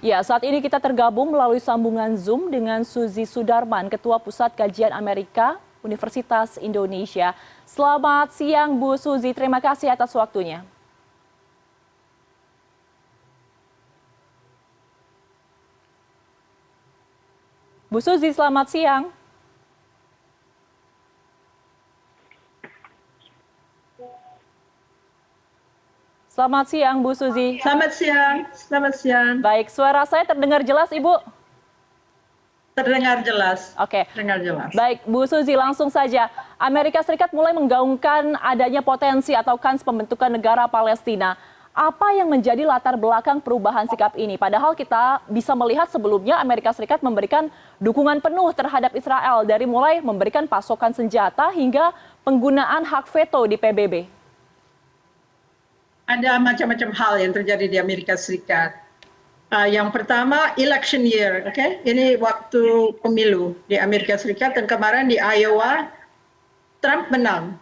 Ya, saat ini kita tergabung melalui sambungan Zoom dengan Suzy Sudarman, Ketua Pusat Kajian Amerika Universitas Indonesia. Selamat siang Bu Suzy, terima kasih atas waktunya. Bu Suzy, selamat siang. Selamat siang Bu Suzy. Selamat siang, selamat siang. Baik, suara saya terdengar jelas Ibu? Terdengar jelas. Oke. Terdengar jelas. Baik, Bu Suzy, langsung saja. Amerika Serikat mulai menggaungkan adanya potensi atau kans pembentukan negara Palestina. Apa yang menjadi latar belakang perubahan sikap ini? Padahal kita bisa melihat sebelumnya Amerika Serikat memberikan dukungan penuh terhadap Israel dari mulai memberikan pasokan senjata hingga penggunaan hak veto di PBB. Ada macam-macam hal yang terjadi di Amerika Serikat. Yang pertama, election year, okay? Ini waktu pemilu di Amerika Serikat dan kemarin di Iowa, Trump menang.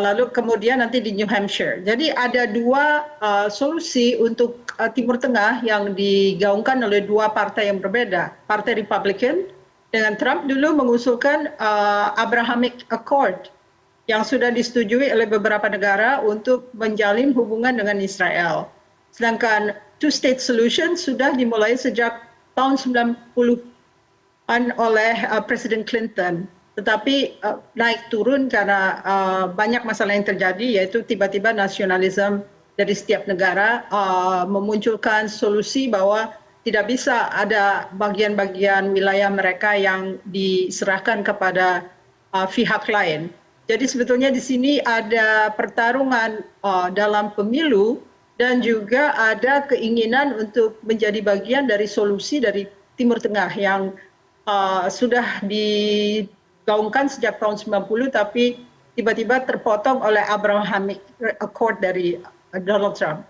Lalu kemudian nanti di New Hampshire. Jadi ada dua solusi untuk Timur Tengah yang digaungkan oleh dua partai yang berbeda. Partai Republican dengan Trump dulu mengusulkan Abrahamic Accord yang sudah disetujui oleh beberapa negara untuk menjalin hubungan dengan Israel. Sedangkan two-state solution sudah dimulai sejak tahun 90-an oleh Presiden Clinton. Tetapi naik turun karena banyak masalah yang terjadi, yaitu tiba-tiba nasionalisme dari setiap negara memunculkan solusi bahwa tidak bisa ada bagian-bagian wilayah mereka yang diserahkan kepada pihak lain. Jadi sebetulnya di sini ada pertarungan dalam pemilu dan juga ada keinginan untuk menjadi bagian dari solusi dari Timur Tengah yang sudah digaungkan sejak tahun 90 tapi tiba-tiba terpotong oleh Abrahamic Accord dari Donald Trump.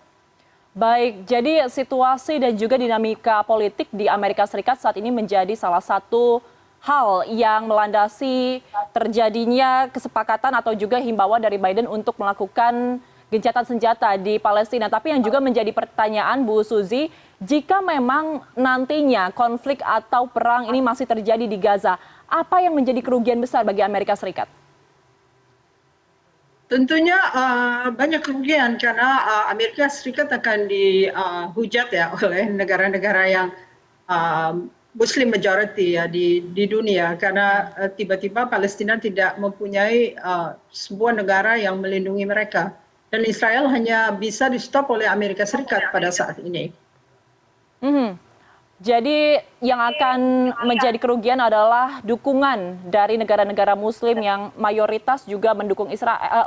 Baik, jadi situasi dan juga dinamika politik di Amerika Serikat saat ini menjadi salah satu hal yang melandasi terjadinya kesepakatan atau juga himbauan dari Biden untuk melakukan gencatan senjata di Palestina. Tapi yang juga menjadi pertanyaan Bu Suzy, jika memang nantinya konflik atau perang ini masih terjadi di Gaza, apa yang menjadi kerugian besar bagi Amerika Serikat? Tentunya banyak kerugian karena Amerika Serikat akan dihujat ya oleh negara-negara yang Muslim majority ya di dunia karena tiba-tiba Palestina tidak mempunyai sebuah negara yang melindungi mereka dan Israel hanya bisa di stop oleh Amerika Serikat pada saat ini. Jadi yang akan menjadi kerugian adalah dukungan dari negara-negara Muslim yang mayoritas juga mendukung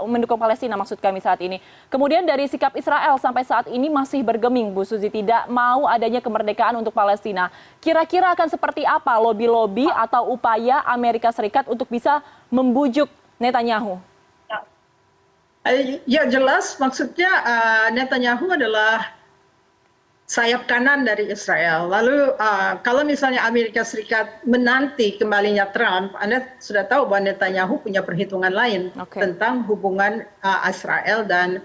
mendukung Palestina maksud kami saat ini. Kemudian dari sikap Israel sampai saat ini masih bergeming, Bu Suzy, tidak mau adanya kemerdekaan untuk Palestina. Kira-kira akan seperti apa lobi-lobi atau upaya Amerika Serikat untuk bisa membujuk Netanyahu? Ya jelas, maksudnya Netanyahu adalah sayap kanan dari Israel. Lalu kalau misalnya Amerika Serikat menanti kembalinya Trump, Anda sudah tahu bahwa Netanyahu punya perhitungan lain tentang hubungan Israel dan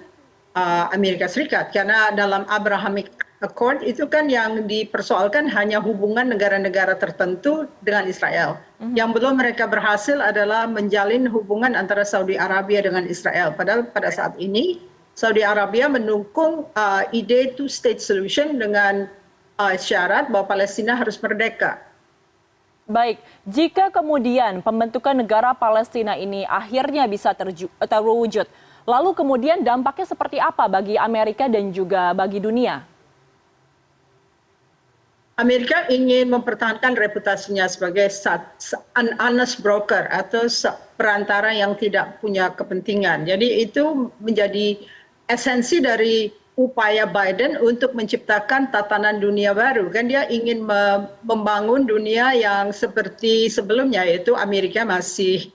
Amerika Serikat. Karena dalam Abrahamic Accord itu kan yang dipersoalkan hanya hubungan negara-negara tertentu dengan Israel. Yang belum mereka berhasil adalah menjalin hubungan antara Saudi Arabia dengan Israel. Padahal pada saat ini Saudi Arabia mendukung ide two-state solution dengan syarat bahwa Palestina harus merdeka. Baik, jika kemudian pembentukan negara Palestina ini akhirnya bisa terwujud, lalu kemudian dampaknya seperti apa bagi Amerika dan juga bagi dunia? Amerika ingin mempertahankan reputasinya sebagai an honest broker atau perantara yang tidak punya kepentingan. Jadi itu menjadi esensi dari upaya Biden untuk menciptakan tatanan dunia baru. Kan dia ingin membangun dunia yang seperti sebelumnya, yaitu Amerika masih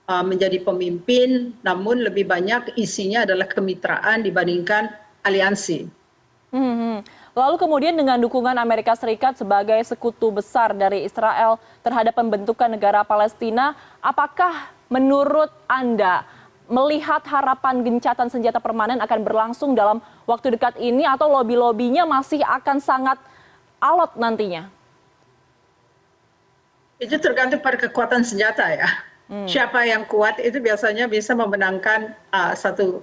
menjadi pemimpin, namun lebih banyak isinya adalah kemitraan dibandingkan aliansi. Lalu kemudian dengan dukungan Amerika Serikat sebagai sekutu besar dari Israel terhadap pembentukan negara Palestina, apakah menurut Anda melihat harapan gencatan senjata permanen akan berlangsung dalam waktu dekat ini atau lobi-lobinya masih akan sangat alot nantinya? Itu tergantung pada kekuatan senjata ya. Siapa yang kuat itu biasanya bisa memenangkan satu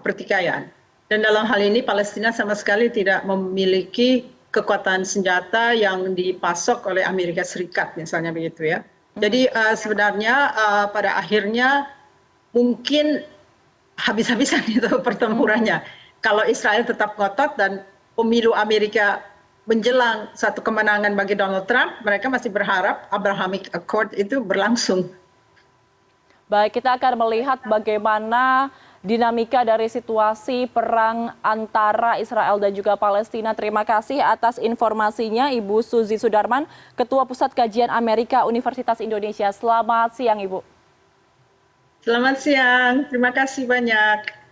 pertikaian. Dan dalam hal ini Palestina sama sekali tidak memiliki kekuatan senjata yang dipasok oleh Amerika Serikat misalnya begitu ya. Jadi sebenarnya pada akhirnya mungkin habis-habisan itu pertempurannya. Kalau Israel tetap ngotot dan pemilu Amerika menjelang satu kemenangan bagi Donald Trump, mereka masih berharap Abrahamic Accord itu berlangsung. Baik, kita akan melihat bagaimana dinamika dari situasi perang antara Israel dan juga Palestina. Terima kasih atas informasinya Ibu Suzy Sudarman, Ketua Pusat Kajian Amerika Universitas Indonesia. Selamat siang Ibu. Selamat siang, terima kasih banyak.